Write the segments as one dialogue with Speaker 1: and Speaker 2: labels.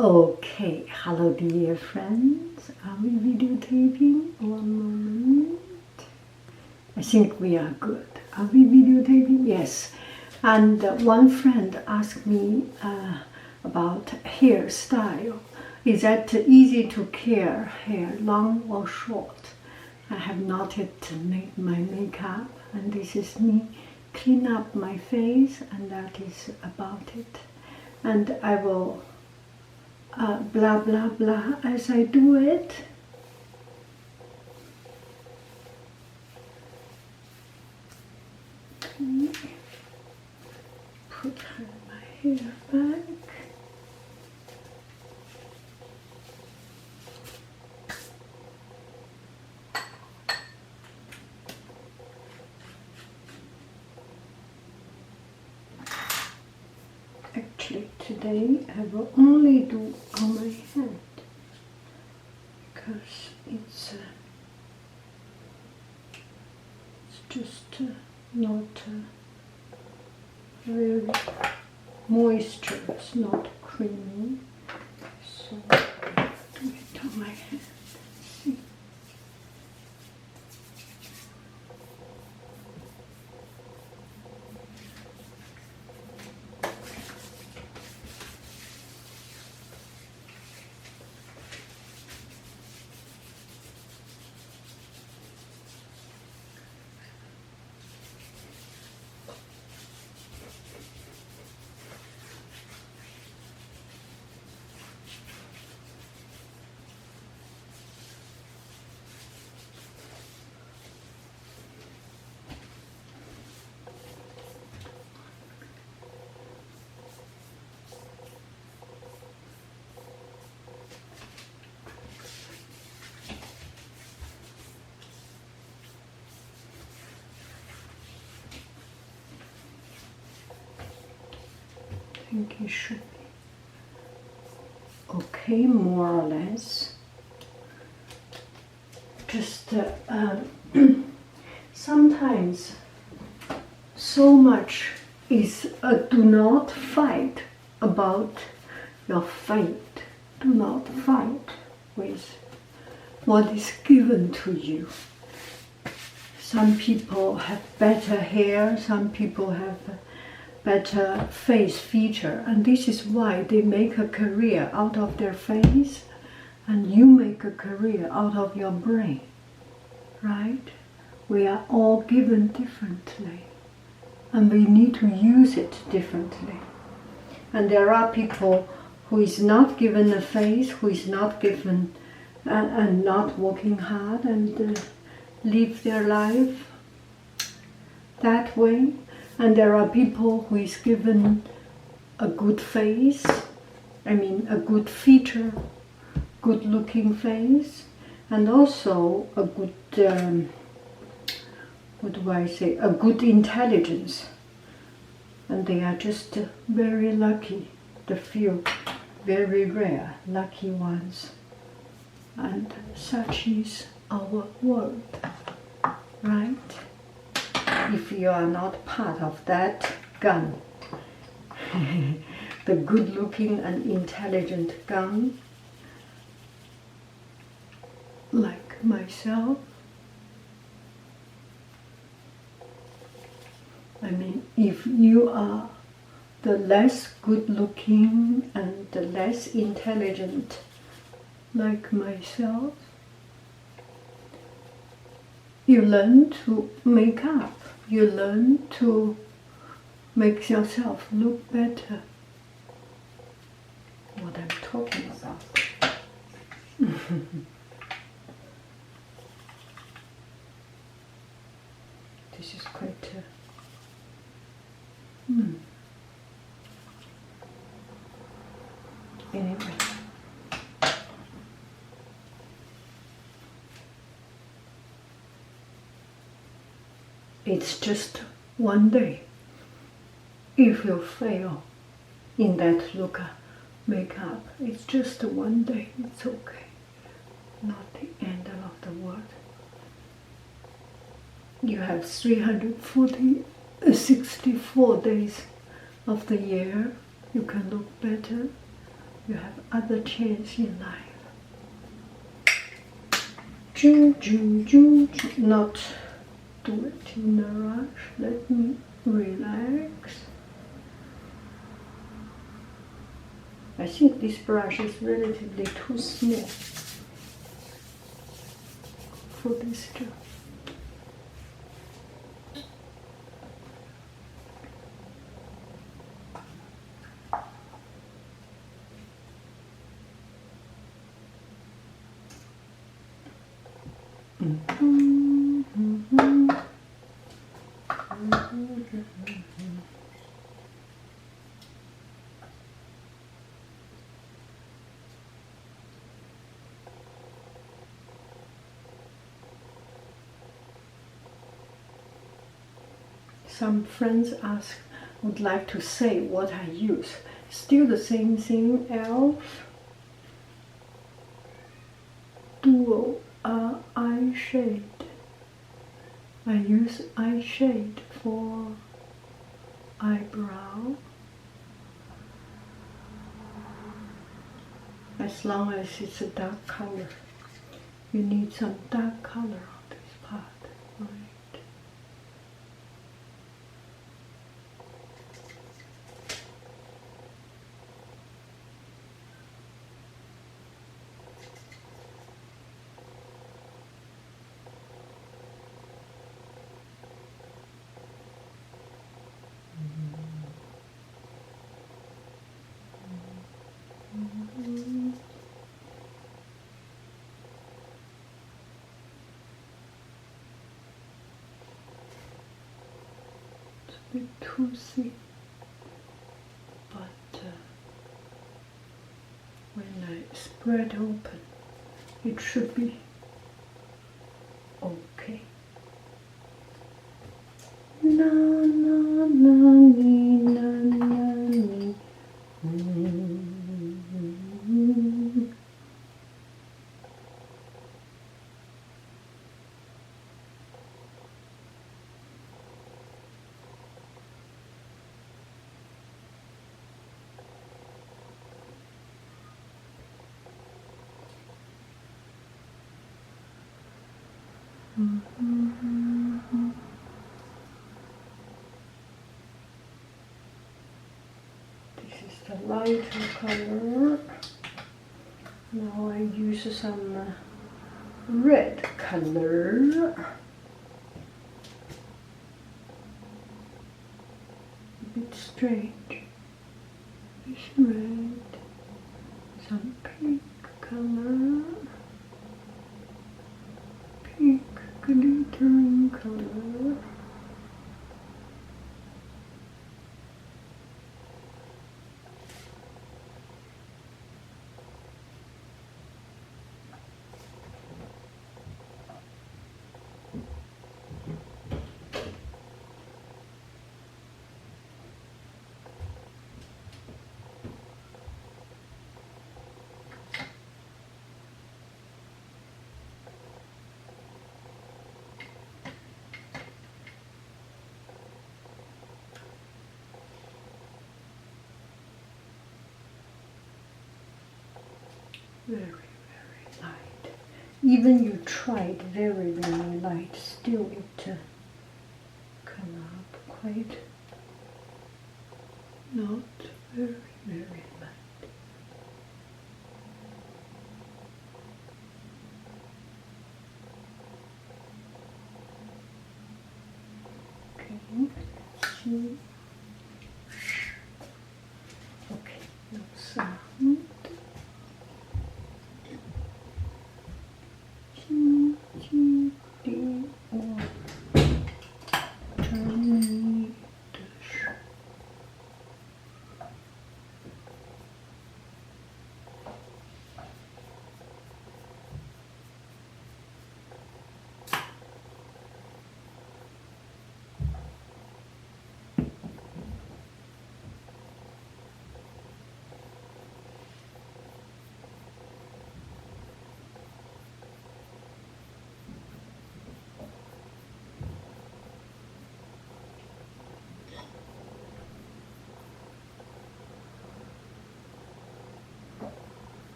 Speaker 1: Okay, hello dear friends. Are we videotaping? One moment. I think we are good. Are we videotaping? Yes. And one friend asked me about hairstyle. Is that easy to care hair, long or short? I have not yet made my makeup, and this is me clean up my face, and that is about it. And I will blah blah blah as I do it. Okay. Put my hair back. Actually, today I will only do on my hand because it's just not very moisture. It's not creamy, so I do it on my hand. See. I think it should be okay, more or less. Just sometimes so much is do not fight about your fate. Do not fight with what is given to you. Some people have better hair, some people have better face feature, and this is why they make a career out of their face, and you make a career out of your brain, right? We are all given differently, and we need to use it differently. And there are people who is not given a face, who is not given and not working hard and live their life that way. And there are people who is given a good face, I mean a good feature, good looking face, and also a good, what do I say, a good intelligence. And they are just very lucky, the few very rare lucky ones. And such is our world, right? If you are not part of that gang, the good-looking and intelligent gang, like myself, I mean, if you are the less good-looking and the less intelligent, like myself, you learn to make up. You learn to make yourself look better. What I'm talking about. This is quite anyway. It's just one day. If you fail in that makeup, it's just one day. It's okay. Not the end of the world. You have 364 days of the year. You can look better. you have other chance in life. Not do it in a rush. Let me relax. I think this brush is relatively too small for this job. Some friends would like to say what I use. Still the same thing, e.l.f. Dual eye shade. I use eye shade for eyebrow. As long as it's a dark color. You need some dark color on this part, right? It's a bit too thick, but when I spread open, it should be okay. Na na na ni na na ni. This is the lighter color. Now I use some red color. A bit strange. It's red. Some pink color. Pink glittering color. Very, very light. Even you tried very, very light, still it come out quite not very, very light. Okay, see. Okay, no sound.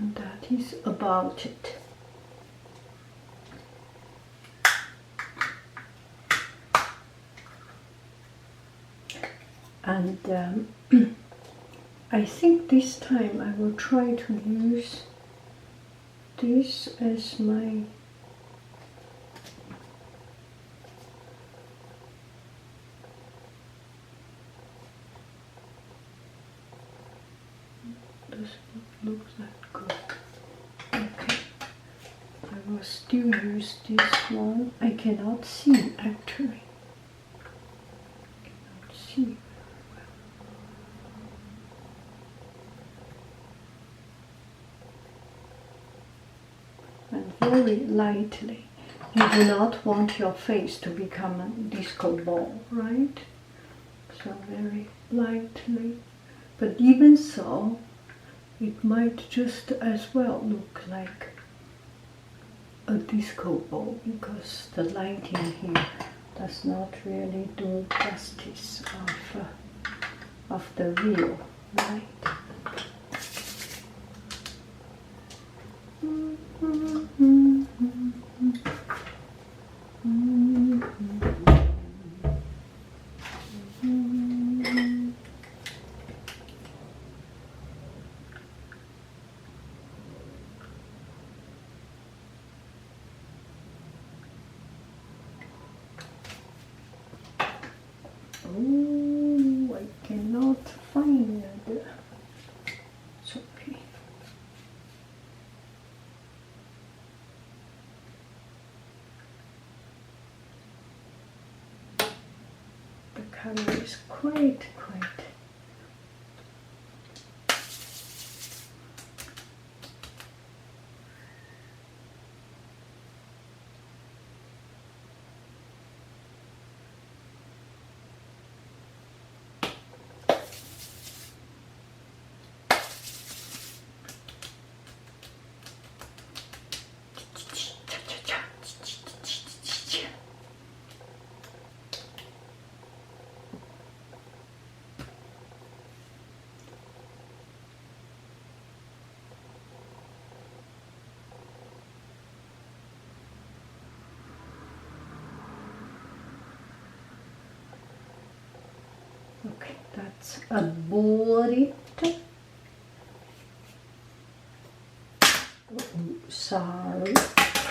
Speaker 1: and that is about it. And I think this time I will try to use this as my does not look that good. Okay, I will still use this one. I cannot see actually. Cannot see. And very lightly. You do not want your face to become a disco ball, right? So very lightly. But even so, it might just as well look like a disco ball because the lighting here does not really do justice of the real light. Oh, I cannot find it. It's okay. The color is quite. Okay, that's about it. Oh, sorry.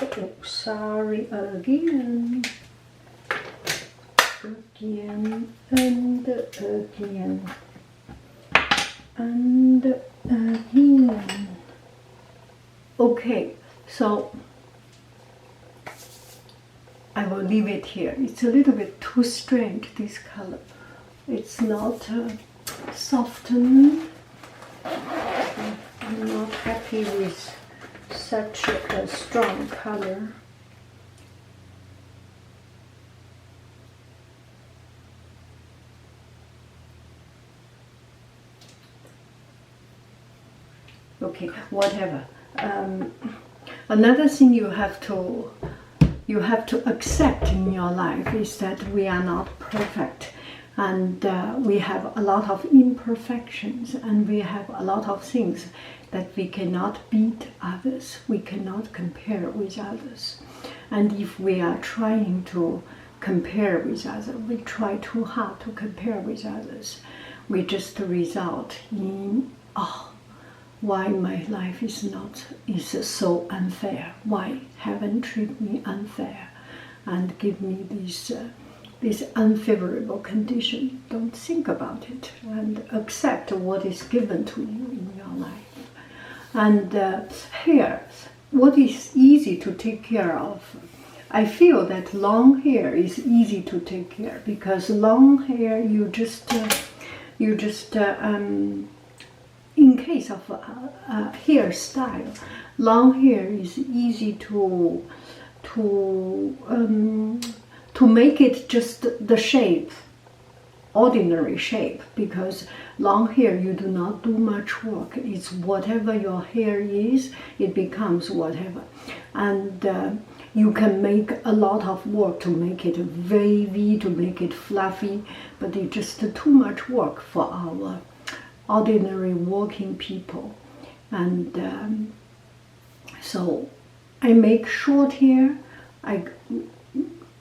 Speaker 1: Oh, sorry again. Again and again. And again. Okay, so I will leave it here. It's a little bit too strange, this color. It's not softened. I'm not happy with such a strong color. Okay, whatever. Another thing you have to accept in your life is that we are not perfect. And we have a lot of imperfections, and we have a lot of things that we cannot beat others, we cannot compare with others. And if we are trying to compare with others, we try too hard to compare with others, we just result in, oh, why my life is so unfair, why heaven treat me unfair and give me this unfavorable condition. Don't think about it and accept what is given to you in your life. And hair, what is easy to take care of? I feel that long hair is easy to take care because long hair you just in case of hairstyle, long hair is easy to make it just the shape, ordinary shape, because long hair you do not do much work. It's whatever your hair is, it becomes whatever. And you can make a lot of work to make it wavy, to make it fluffy, but it's just too much work for our ordinary working people. And So I make short hair. I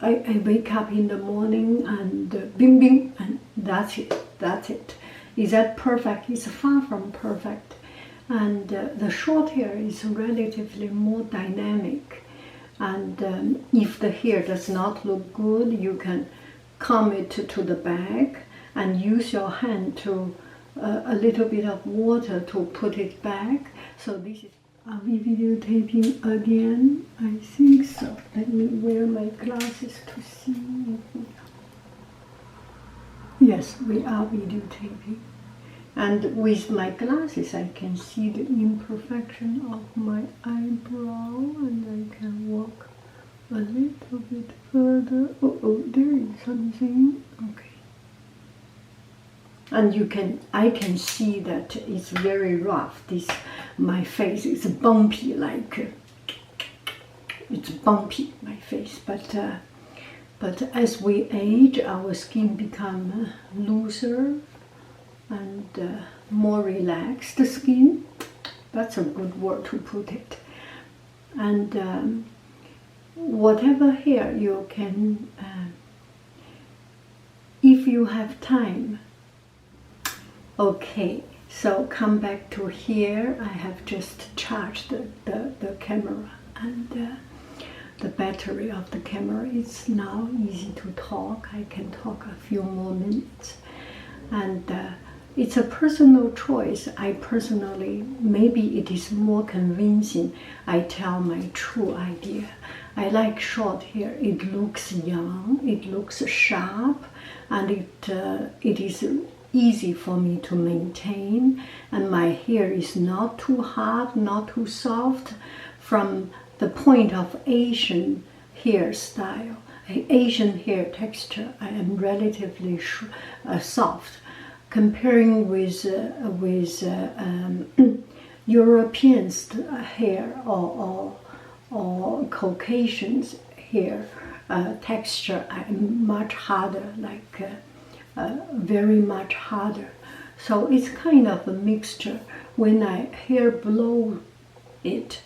Speaker 1: wake up in the morning and bing bing, and that's it. That's it. Is that perfect? It's far from perfect. And the short hair is relatively more dynamic. And if the hair does not look good, you can comb it to the back and use your hand to a little bit of water to put it back. So this is. Are we videotaping again? I think so. Let me wear my glasses to see. Yes, we are videotaping. And with my glasses, I can see the imperfection of my eyebrow, and I can walk a little bit further. Oh, there is something. Okay. And I can see that it's very rough. My face is bumpy, it's bumpy, my face. But as we age, our skin become looser and more relaxed skin. That's a good word to put it. And whatever hair you can, if you have time. Okay, so come back to here. I have just charged the camera, and the battery of the camera is now easy to talk. I can talk a few more minutes. And it's a personal choice. I personally, maybe it is more convincing. I tell my true idea. I like short hair. It looks young, it looks sharp, and it is easy for me to maintain, and my hair is not too hard, not too soft. From the point of Asian hairstyle, Asian hair texture, I am relatively soft. Comparing with Europeans' hair or Caucasians' hair texture, I am much harder, very much harder. So it's kind of a mixture. When I hair blow it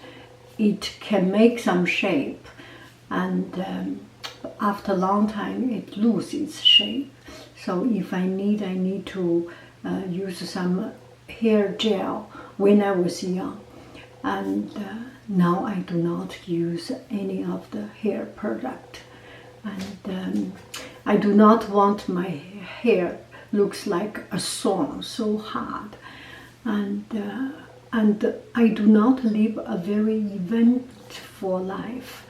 Speaker 1: can make some shape, and after a long time it loses its shape. So if I need to use some hair gel when I was young, and now I do not use any of the hair product. And I do not want my hair looks like a song, so hard. And I do not live a very eventful life.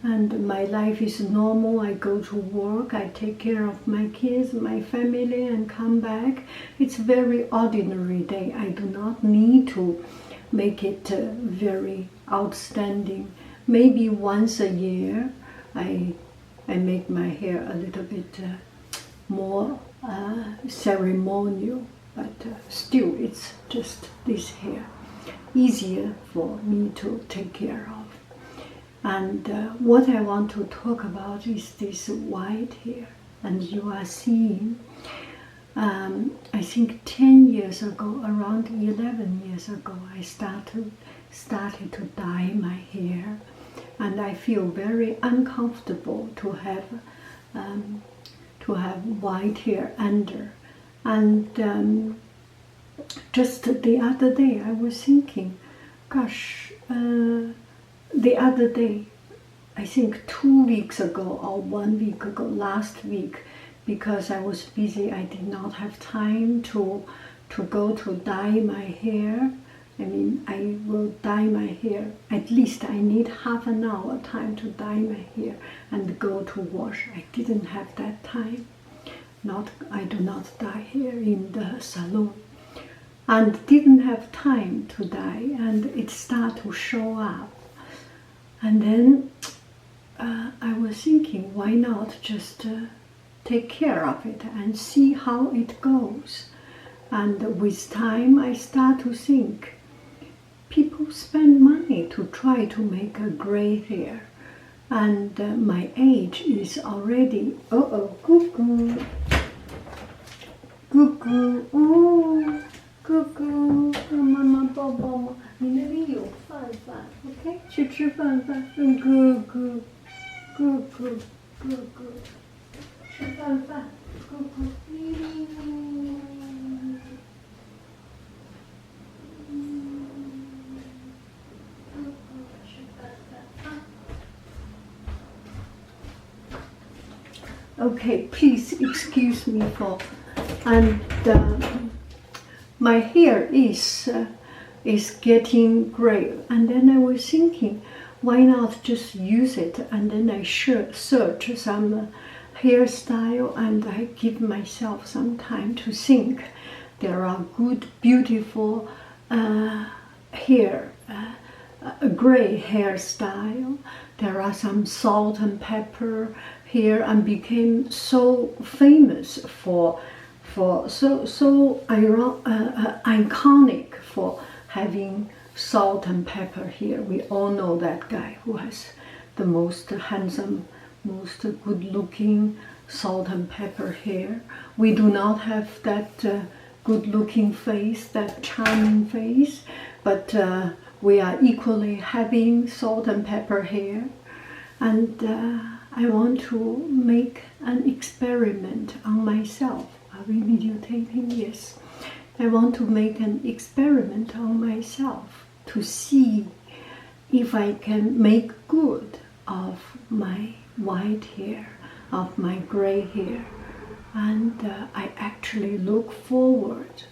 Speaker 1: And my life is normal. I go to work, I take care of my kids, my family, and come back. It's a very ordinary day. I do not need to make it very outstanding. Maybe once a year I make my hair a little bit more ceremonial, but still it's just this hair. Easier for me to take care of. And what I want to talk about is this white hair. And you are seeing, I think 10 years ago, around 11 years ago, I started to dye my hair. And I feel very uncomfortable to have white hair under. And just the other day I was thinking, gosh, the other day, I think 2 weeks ago or 1 week ago, last week, because I was busy, I did not have time to go to dye my hair. I mean, I will dye my hair. At least I need half an hour time to dye my hair and go to wash. I didn't have that time. I do not dye hair in the salon. And didn't have time to dye, and it started to show up. And then I was thinking, why not just take care of it and see how it goes? And with time, I start to think, people spend money to try to make a gray hair. And my age is already, cuckoo, cuckoo, oh, 哥哥，妈妈抱抱吗？你那里有饭，OK？去吃饭，哥哥，哥哥，吃饭，哥哥，Okay, please excuse me for, and my hair is getting gray, and then I was thinking, why not just use it? And then I search some hairstyle, and I give myself some time to think. There are good, beautiful hair. A gray hairstyle. There are some salt and pepper here, and became so famous for so iconic for having salt and pepper here. We all know that guy who has the most handsome, most good-looking salt and pepper hair. We do not have that good-looking face, that charming face, but we are equally having salt and pepper hair, and I want to make an experiment on myself. Are we videotaping? Yes. I want to make an experiment on myself to see if I can make good of my white hair, of my gray hair, and I actually look forward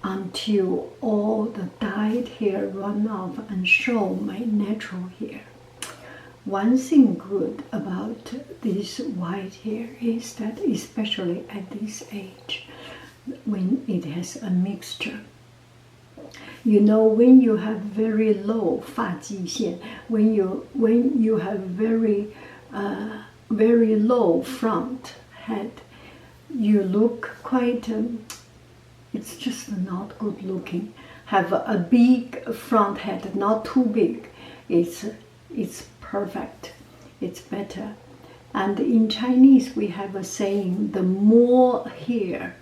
Speaker 1: until all the dyed hair run off and show my natural hair. One thing good about this white hair is that, especially at this age, when it has a mixture, you know, when you have very low 发际线, when you have very low front head, you look quite it's just not good looking. Have a big front head, not too big. It's perfect. It's better. And in Chinese we have a saying: the more hair,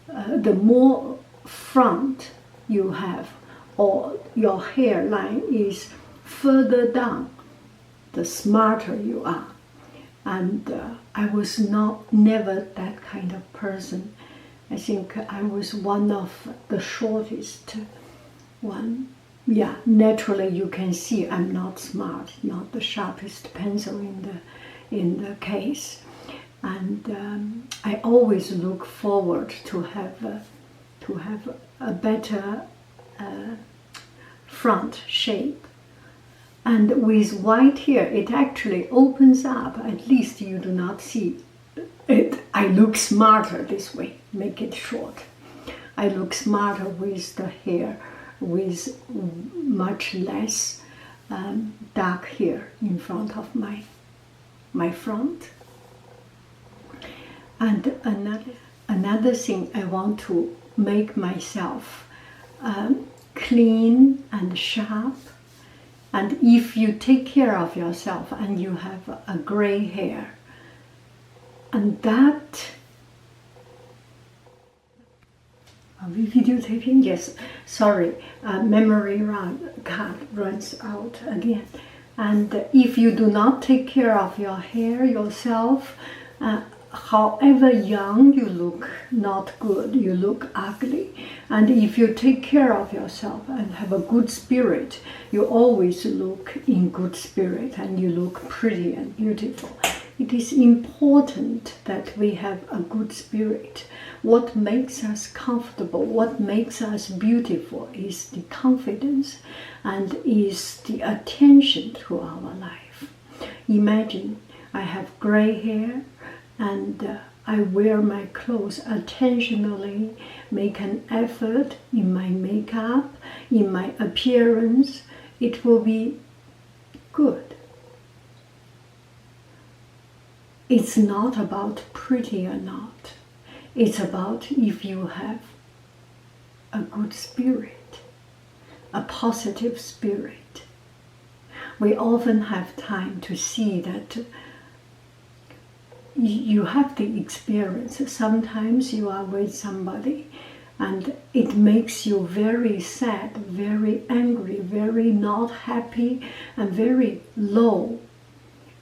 Speaker 1: the more front you have, or your hairline is further down, the smarter you are. And I was never that kind of person. I think I was one of the shortest one. Yeah, naturally you can see I'm not smart, not the sharpest pencil in the case. And I always look forward to have a better front shape. And with white hair, it actually opens up. At least you do not see it. I look smarter this way. Make it short. I look smarter with the hair, with much less dark hair in front of my front. And another thing, I want to make myself clean and sharp. And if you take care of yourself and you have a gray hair, and that, are we videotaping? Yes, sorry, memory card runs out again. And if you do not take care of your hair yourself, however young you look, not good, you look ugly. And if you take care of yourself and have a good spirit, you always look in good spirit and you look pretty and beautiful. It is important that we have a good spirit. What makes us comfortable, what makes us beautiful is the confidence and is the attention to our life. Imagine I have gray hair and I wear my clothes attentionally, make an effort in my makeup, in my appearance. It will be good. It's not about pretty or not. It's about if you have a good spirit, a positive spirit. We often have time to see that you have the experience. Sometimes you are with somebody and it makes you very sad, very angry, very not happy, and very low.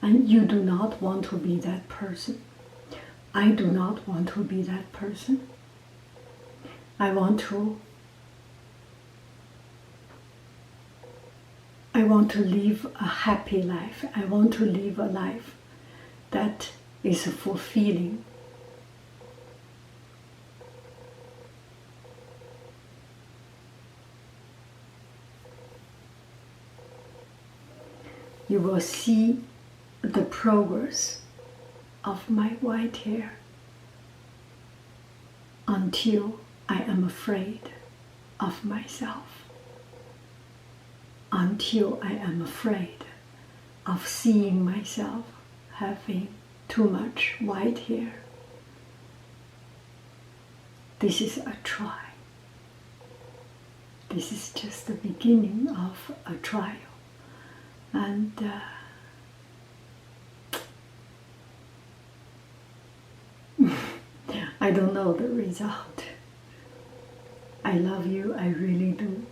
Speaker 1: And you do not want to be that person. I do not want to be that person. I want to live a happy life. I want to live a life that is fulfilling. You will see the progress of my white hair until I am afraid of myself, until I am afraid of seeing myself having too much white hair. This is a try. This is just the beginning of a trial. And I don't know the result. I love you, I really do.